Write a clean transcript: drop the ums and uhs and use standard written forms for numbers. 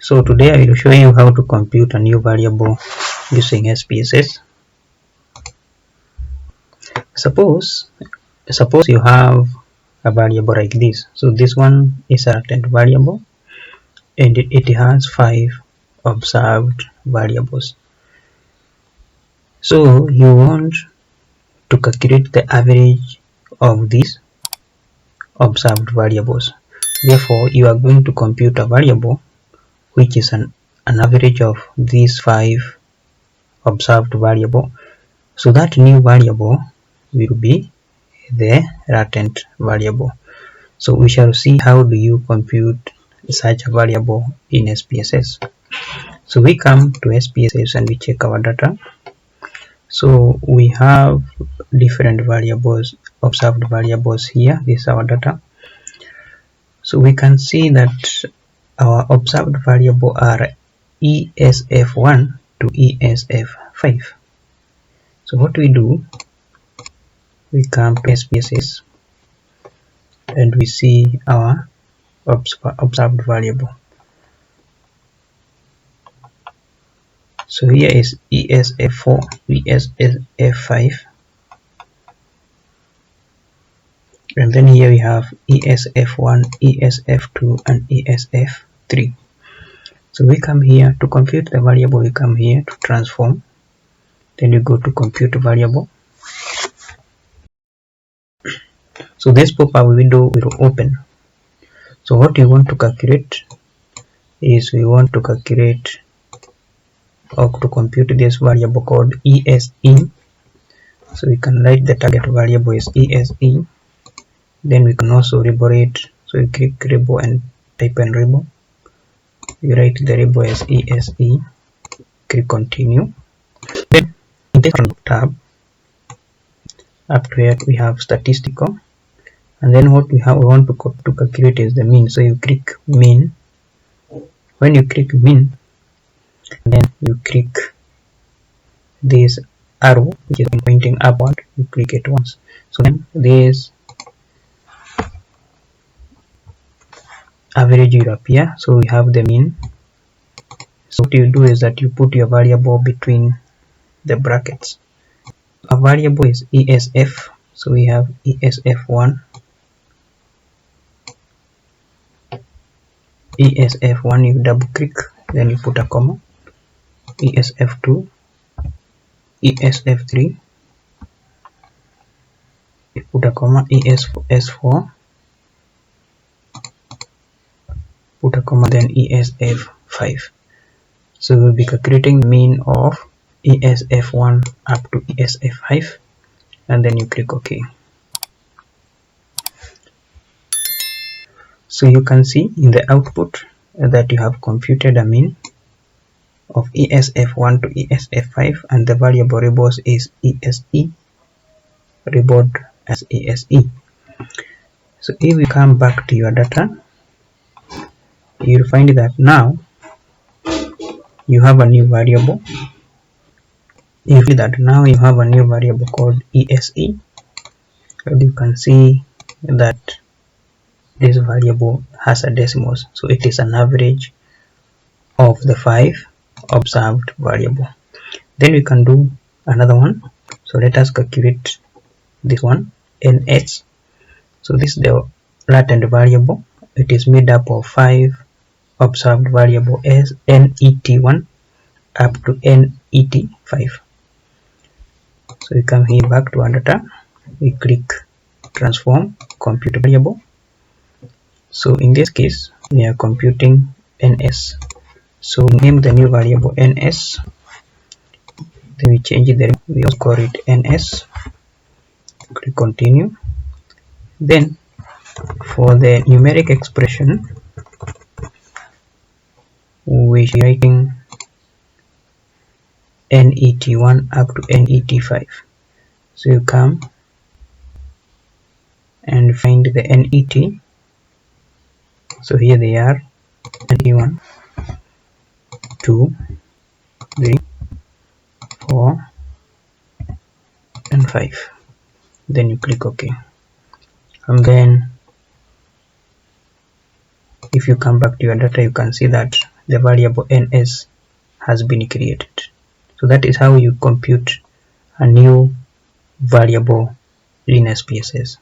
So today I will show you how to compute a new variable using SPSS. Suppose you have a variable like this. So this one is a latent variable and it has 5 observed variables. So you want to calculate the average of these observed variables. Therefore, you are going to compute a variable which is an average of these 5 observed variable. So that new variable will be the latent variable. So we shall see how do you compute such a variable in SPSS. So we come to SPSS and we check our data. So we have different variables, observed variables here. This is our data. So we can see that our observed variable are ESF1 to ESF5. So what we do, we come to SPSS and we see our observed variable. So here is ESF4, ESF5, and then here we have ESF1, ESF2, and ESF3. So we come here to compute the variable, we come here to transform, then you go to compute variable. So this pop-up window will open. So what we want to calculate is we want to calculate or to compute this variable called ESE. So we can write the target variable is ESE. Then we can also label it. So you click label and type in label. You write the label as ESE. Click continue. Then in this tab, up here we have statistical. And then what we want to calculate is the mean. So you click mean. When you click mean, then you click this arrow which is pointing upward. You click it once. So then this average will appear. So we have the mean. So what you do is that you put your variable between the brackets. A variable is ESF. So we have ESF1. ESF1 you double click, then you put a comma. ESF2, ESF3, you put a comma. ESF4, put a comma, then ESF5. So we'll be calculating mean of ESF1 up to ESF5, and then you click OK. So you can see in the output that you have computed a mean of ESF1 to ESF5, and the variable labeled is ESE, labeled as ESE. So if we come back to your data, you'll find that now you have a new variable. You see that now you have a new variable called ESE, and you can see that this variable has a decimals, so it is an average of the 5 observed variable. Then we can do another one. So let us calculate this one, NS. So this is the latent variable. It is made up of 5 observed variable as NET1 up to NET5. So we come here back to our data, we click transform, compute variable. So in this case we are computing NS. So we name the new variable NS, then we change it, we also call it NS, click continue. Then for the numeric expression we are writing NET1 up to NET5. So you come and find the NET. So here they are, NET1, 2, 3, 4, and 5. Then you click OK. And then if you come back to your data, you can see that the variable ns has been created. So that is how you compute a new variable in SPSS.